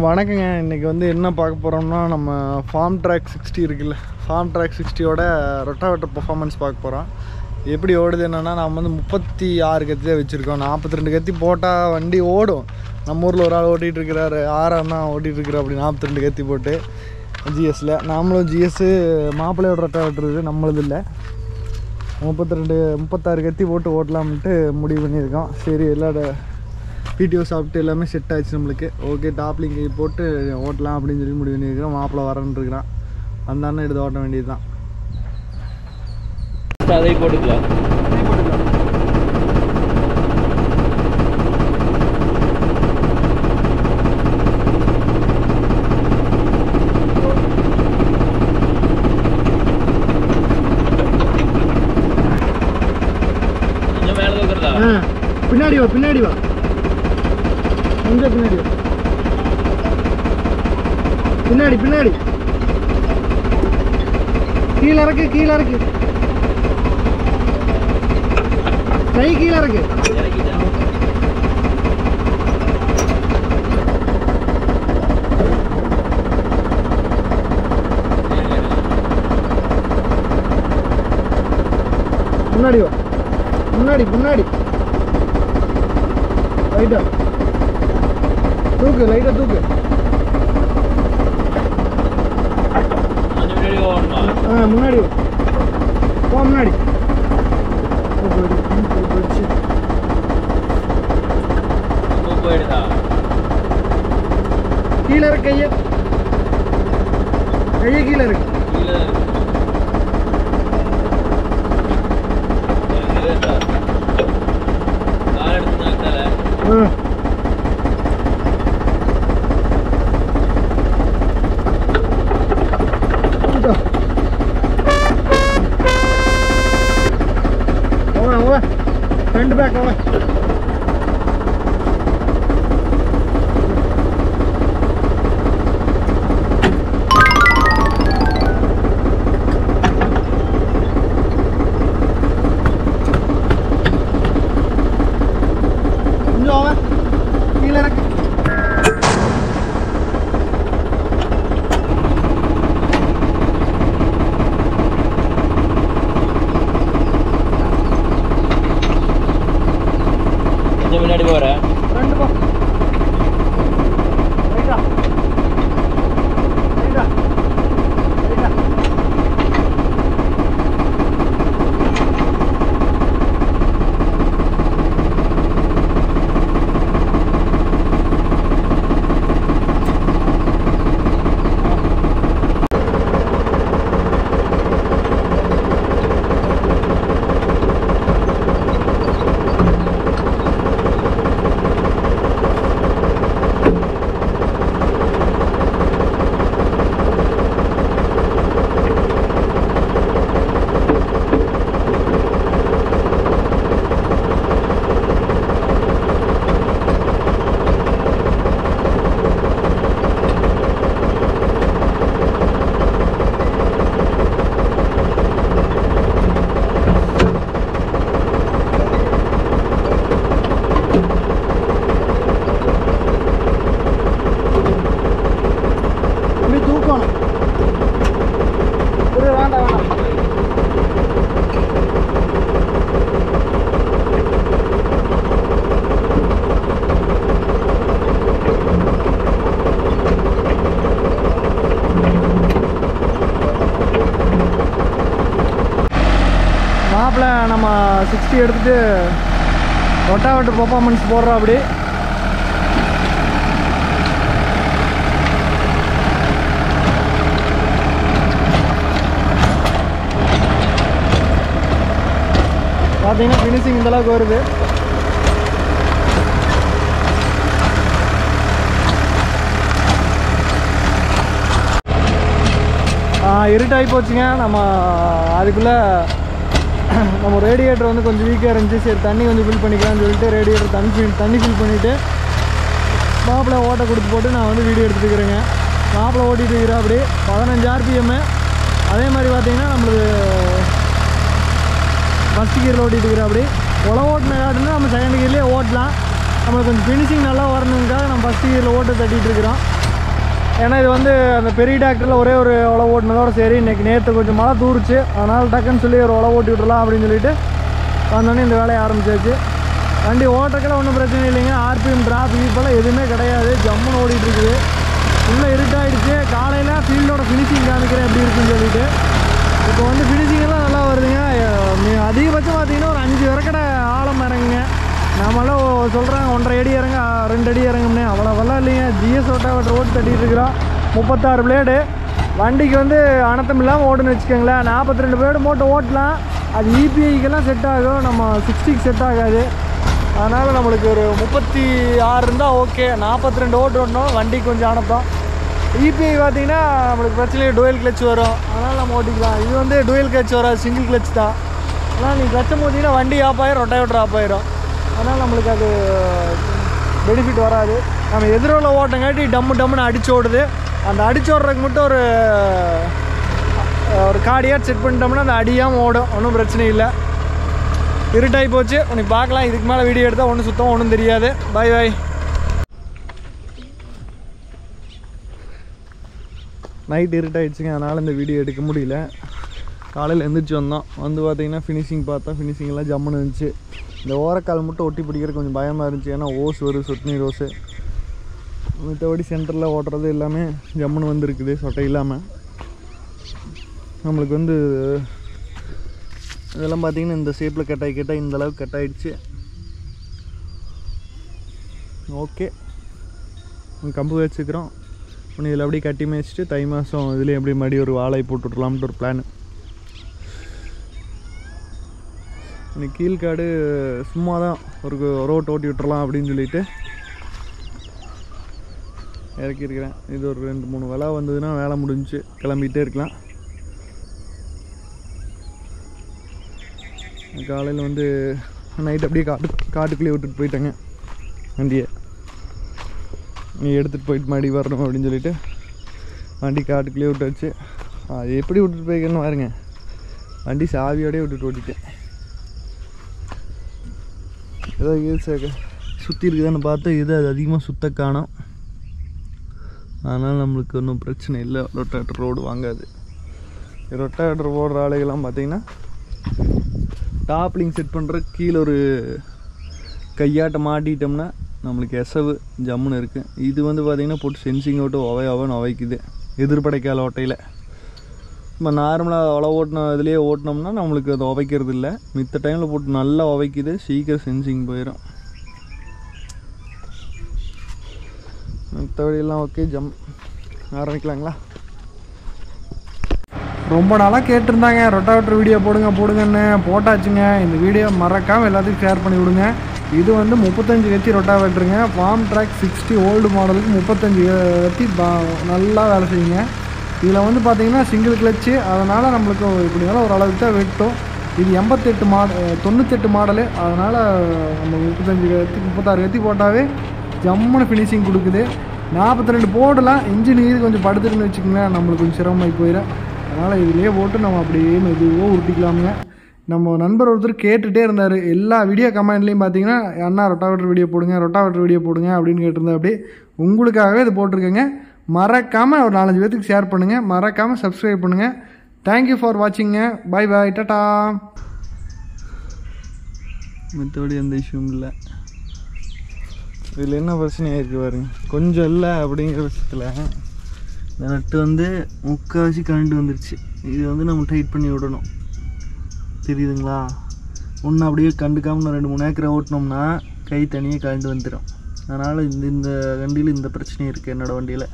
வணக்கங்க. இன்றைக்கி வந்து என்ன பார்க்க போகிறோம்னா, நம்ம ஃபார்ம் ட்ராக் 60 இருக்குல்ல, ஃபார்ம் ட்ராக் 60யோட ரொட்டாவேட்டர் பர்ஃபார்மன்ஸ் பார்க்க போகிறோம். எப்படி ஓடுது என்னென்னா, நம்ம வந்து 36 கத்தி தான் வச்சுருக்கோம். 42 கத்தி போட்டால் வண்டி ஓடும். நம்ம ஊரில் ஒரு ஆள் ஓட்டிகிட்ருக்கிறாரு, ஆறாம் தான் ஓட்டிகிட்ருக்குற அப்படி 42 கத்தி போட்டு ஜிஎஸ்சில். நாமளும் ஜிஎஸ்ஸு மாப்பிள்ளையோட ரொட்டாவேட்டர் இருக்குது, நம்மளது இல்லை. 36 கத்தி போட்டு ஓட்டலாம்ன்ட்டு முடிவு பண்ணியிருக்கோம். சரி, எல்லா பிடிஓ சாப்பிட்டு எல்லாமே செட் ஆகிடுச்சு நம்மளுக்கு. ஓகே, டாப்லிங் போட்டு ஓட்டலாம் அப்படின்னு சொல்லி முடிவு பண்ணியிருக்கிறோம். மாப்பிள்ளை வரன்னு இருக்கிறான், வந்தானே எடுத்து ஓட்ட வேண்டியது தான். அதை போட்டுக்கலாம். பின்னாடி வா, பின்னாடி வா, கொஞ்சம் பின்னாடி வா, பின்னாடி பின்னாடி கீழே இறக்கு, கீழே இறக்கு, கை கீழே இறக்கு. முன்னாடி வா, முன்னாடி முன்னாடி லைட்டா தூக்கு, லைட்டா தூக்கு. முன்னாடி போ, முன்னாடி கீழே இருக்கு, கைய கீழே இருக்கு. फ्रंट बैक होगा முன்னாடி போறேன். ஃப்ரண்ட் போ, ரைட்டா ரைட்டா ரைட்டா. மாப்பிள்ள நம்ம 60 எடுத்துட்டு ரொட்டாவேட்டர் பர்ஃபார்மன்ஸ் போடுறோம். அப்படி பார்த்தீங்கன்னா ஃபினிஷிங் இந்தளவுக்கு வருது. இருட்டாகி போச்சுங்க. நம்ம அதுக்குள்ளே நம்ம ரேடியேட்டர் வந்து கொஞ்சம் வீக்காக இருந்துச்சு. சரி, தண்ணி கொஞ்சம் ஃபில் பண்ணிக்கலாம்னு சொல்லிட்டு ரேடியேட்டர் தண்ணி ஃபில் பண்ணிவிட்டு மாப்பிள்ளை ஓட்டை கொடுத்து போட்டு நான் வந்து வீடியோ எடுத்துக்கிறேங்க. மாப்பிள்ளை ஓட்டிகிட்டு இருக்கிறேன். அப்படி 15 RPM. அதே மாதிரி பார்த்தீங்கன்னா நம்மளுக்கு ஃபஸ்ட் கியரில் ஓட்டிகிட்டு இருக்கிறேன். அப்படி உழவு ஓட்டின காட்டுன்னா நம்ம செகண்ட் கியர்லேயே ஓட்டலாம். நம்மளுக்கு கொஞ்சம் ஃபினிஷிங் நல்லா வரணுங்காக நம்ம ஃபஸ்ட் இயரில் ஓட்டு தட்டிகிட்டு இருக்கிறோம். ஏன்னா இது வந்து அந்த பெரிய டாக்டரில் ஒரே ஒரு உழவு ஓட்டினதோட சரி, இன்றைக்கி நேற்று கொஞ்சம் மழை தூருச்சு, அதனால் டக்குன்னு சொல்லி ஒரு உழவு ஓட்டி விட்றலாம் அப்படின்னு சொல்லிட்டு வந்தோடனே இந்த வேலையை ஆரம்பிச்சாச்சு. வண்டி ஓட்டுறதுக்கெல்லாம் ஒன்றும் பிரச்சனை இல்லைங்க. ஆர்பிஎம் டிராப் இப்போல்லாம் எதுவுமே கிடையாது, ஜம்முன்னு ஓடிட்டு இருக்குது. உள்ளே இருட்டாயிடுச்சு. காலையில் ஃபீல்டோட ஃபினிஷிங் காமிக்கிறேன் எப்படி இருக்குன்னு சொல்லிட்டு. இப்போ வந்து ஃபினிஷிங்கெல்லாம் நல்லா வருதுங்க. அதிகபட்சம் பார்த்தீங்கன்னா ஒரு 5 விறக்கடை ஆழம் இறங்குங்க. நம்மளாம் சொல்கிறாங்க 1.5 அடி இறங்க 2 அடி இறங்கும்னே, அவ்வளோவெல்லாம் இல்லைங்க. ஜிஎஸ் ரொட்டாவேட்டர் ஓட்டு தட்டிகிட்டு இருக்கிறோம். 36 பிளேடு வண்டிக்கு வந்து அனத்தம் இல்லாமல் ஓடுன்னு வச்சுக்கோங்களேன். 42 பிளேடு மோட்டை ஓட்டலாம். அது இபிஐக்கெல்லாம் செட் ஆகும், நம்ம 60க்கு செட் ஆகாது. அதனால் நம்மளுக்கு ஒரு 36 இருந்தால் ஓகே. 42 ஓட்டு ஓட்டணும், வண்டிக்கு கொஞ்சம் அனத்தம். இபிஐ பார்த்திங்கன்னா நம்மளுக்கு பிரச்சனை டூயல் கிளச் வரும், அதனால் நம்ம ஓட்டிக்கலாம். இது வந்து டூயல் கிளச் வராது, சிங்கிள் கிளச் தான். ஆனால் நீங்கள் கிளச்சை போட்டிங்கன்னா வண்டி ஆஃப் ஆயிரும், ரொட்டாவேட்டர் ஆஃப் ஆயிரும். அதனால் நம்மளுக்கு அது பெனிஃபிட் வராது. நம்ம எதிரோல ஓட்டங்காட்டி டம்முன்னு அடிச்சு ஓடுது. அந்த அடிச்சு ஓடுறதுக்கு மட்டும் ஒரு காடியாக செட் பண்ணிட்டோம்னா அந்த அடியாமல் ஓடும், ஒன்றும் பிரச்சனை இல்லை. இருட்டாகி போச்சு, உனக்கு பார்க்கலாம். இதுக்கு மேலே வீடியோ எடுத்தால் ஒன்றும் சுத்தம் ஒன்றும் தெரியாது. பாய் பாய். நைட் இருட்டாயிடுச்சுங்க, அதனால் இந்த வீடியோ எடுக்க முடியல. காலையில் எழுந்திரிச்சு வந்தோம். வந்து பார்த்திங்கன்னா ஃபினிஷிங் பார்த்தா ஃபினிஷிங்கெல்லாம் ஜம்முன்னு இருந்துச்சு. இந்த ஓரக்கால் மட்டும் ஒட்டி பிடிக்கிறது கொஞ்சம் பயமாக இருந்துச்சு, ஏன்னா ஓஸ் வரும், சொட்டு நீர் ஓஸு. மற்றபடி சென்டரில் ஓட்டுறது எல்லாமே ஜம்முன்னு வந்துருக்குது, சொட்டை இல்லாமல். நம்மளுக்கு வந்து இதெல்லாம் பார்த்திங்கன்னா இந்த ஷேப்பில் கட்டாய் இந்தளவுக்கு கட் ஆகிடுச்சு. ஓகே, கம்பு வச்சுக்கிறோம். ஒன்று இதில் அப்படியே கட்டி மேய்ச்சிட்டு தை மாதம் இதுலேயும் எப்படி மறுபடி ஒரு வாழை போட்டுவிட்றலாம்ட்டு ஒரு பிளான். இன்னைக்கு கீழ்காடு சும்மா தான் ஒரு ரோட் ஓட்டி விட்டுறலாம் அப்படின்னு சொல்லிட்டு இறக்கியிருக்கிறேன். இது ஒரு 2-3 வேலை வந்ததுன்னா வேலை முடிஞ்சு கிளம்பிகிட்டே இருக்கலாம். காலையில் வந்து நைட் அப்படியே காட்டுக்குள்ளேயே விட்டுட்டு போயிட்டாங்க வண்டியை. நீ எடுத்துகிட்டு போயிட்டு மறுபடி வரணும் அப்படின்னு சொல்லிட்டு வண்டி காட்டுக்குள்ளேயே விட்டாச்சு. அது எப்படி விட்டுட்டு போய்க்கன்னு பாருங்க, வண்டி சாவியோடய விட்டுட்டு ஓட்டிட்டேன். ஏதோ இது சுற்றி இருக்குதான்னு பார்த்து இது அது அதிகமாக சுத்த காணோம். அதனால் நம்மளுக்கு ஒன்றும் பிரச்சனை இல்லை, ரொட்டாவேட்டர் ரோடு வாங்காது. ரொட்டாவேட்டர் ஓடுற ஆளுகள்லாம் பார்த்திங்கன்னா டாப்லிங் செட் பண்ணுற கீழே ஒரு கையாட்டை மாட்டிட்டோம்னா நம்மளுக்கு எசவு ஜம்முன்னு இருக்குது. இது வந்து பார்த்திங்கன்னா போட்டு சென்சிங் ஓட்டு ஒவையாவன்னு ஒவைக்குது எதிர்படைக்கால ஓட்டையில். நம்ம நார்மலாக அவ்வளோ ஓட்டின இதுலேயே ஓட்டினோம்னா நம்மளுக்கு அதை உவைக்கிறது இல்லை. மித்த டைமில் போட்டு நல்லா உவைக்குது, சீக்கிரம் சென்சிங் போயிடும். மற்றபடியெல்லாம் ஓகே, ஆரம்பிக்கலாங்களா? ரொம்ப நாளாக கேட்டிருந்தாங்க ரொட்டாவேட்டர் வீடியோ போடுங்கன்னு, போட்டாச்சுங்க. இந்த வீடியோ மறக்காமல் எல்லாத்துக்கும் ஷேர் பண்ணி விடுங்க. இது வந்து 35 கத்தி ரொட்டாவேட்டருங்க. ஃபார்ம் ட்ராக் 60 ஓல்டு மாடலுக்கு 35 கத்தி நல்லா வேலை செய்யுங்க. இதில் வந்து பார்த்திங்கன்னா சிங்கிள் கிளச்சு, அதனால் நம்மளுக்கு இப்படினால ஒரு அளவுக்கு தான் வெட்டும். இது 98 மாடலு, அதனால் நம்ம 36 கத்தி போட்டாவே ஜம்முன்னு ஃபினிஷிங் கொடுக்குது. 42 போடலாம். இன்ஜின் இது கொஞ்சம் படுத்துட்டுன்னு வச்சுக்கோங்களேன், நம்மளுக்கு கொஞ்சம் சிரமமாகி போயிடும். அதனால் இதிலே போட்டு நம்ம அப்படியே மெதுவாக உருட்டிக்கலாமுங்க. நம்ம நண்பர் ஒருத்தர் கேட்டுகிட்டே இருந்தார், எல்லா வீடியோ கமெண்ட்லேயும் பார்த்தீங்கன்னா அண்ணா ரொட்டாவேட்டர் வீடியோ போடுங்க அப்படின்னு கேட்டிருந்தா. அப்படியே உங்களுக்காகவே இது போட்டிருக்கேங்க. மறக்காமல் ஒரு 4-5 பேர்த்துக்கு ஷேர் பண்ணுங்கள், மறக்காமல் சப்ஸ்கிரைப் பண்ணுங்கள். Thank you for வாட்சிங்க. Bye bye, tata. மற்றபடி எந்த இஷ்யூவும் இல்லை. இதில் என்ன பிரச்சனையாக இருக்குது பாருங்க, கொஞ்சம் இல்லை அப்படிங்கிற பட்சத்தில் இந்த நட்டு வந்து முக்கால்வாசி கரண்ட் வந்துருச்சு. இது வந்து நம்ம டைட் பண்ணி விடணும், தெரியுதுங்களா? ஒன்று அப்படியே கண்டுக்காமல் 2-3 ஏக்கரை ஓட்டினோம்னா கை தனியாக கரண்ட் வந்துடும். அதனால் இந்த வண்டியில் இந்த பிரச்சனை இருக்குது என்னோடய வண்டியில்.